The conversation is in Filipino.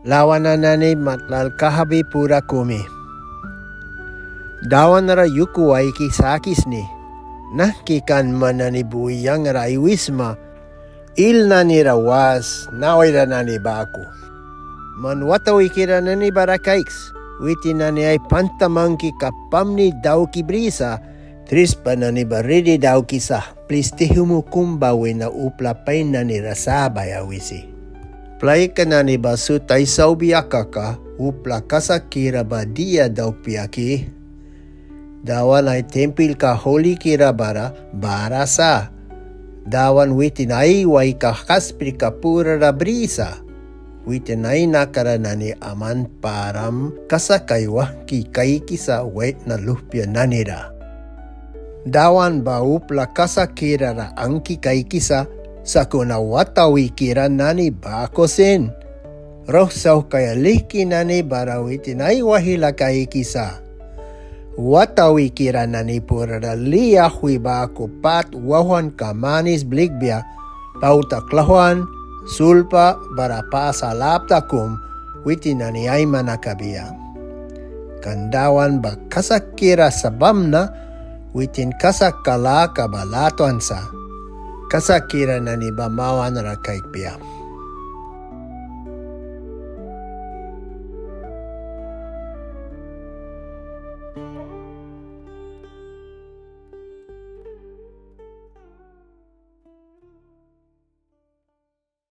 lawananani matlal kahabi pura kumi. Dawanara yuku aiki sakisni, nahkikan manani buyang raiwisma, il nani rawas, nawaira nani baku. Manwatawi kira nani barakaiks, witi nani ay pantamangki kapamni dauki brisa, trispa nani baridi dauki sa, plistihumu kumbawi na uplapay nani rasabay awisi. Play ka nani basu taisaw biyakaka, upla kasakira ba dia dauk piyaki. Dawan ay tempil ka holy kira bara sa. Dawan witinay way ka kaspri ka pura ra brisa. Witinay nakara nani aman param kasakaywa kikay kisa wait na lupya nanira. Dawan ba upla kasakira ra ang kikay kisa sa kunawatawi kira nani bakosin. Rohsaw kaya liki nani bara witinay wahila kay kisa. Watawi kira nani pura ra liya hui bako pat wawan kamanis bligbya pautaklahuan sulpa bara pasalaptakum witinani ay manakabiya. Kandawan ba kasakira sabamna witin kasakala kabalatuan sa kasakira nani bamawan rakaikbiya.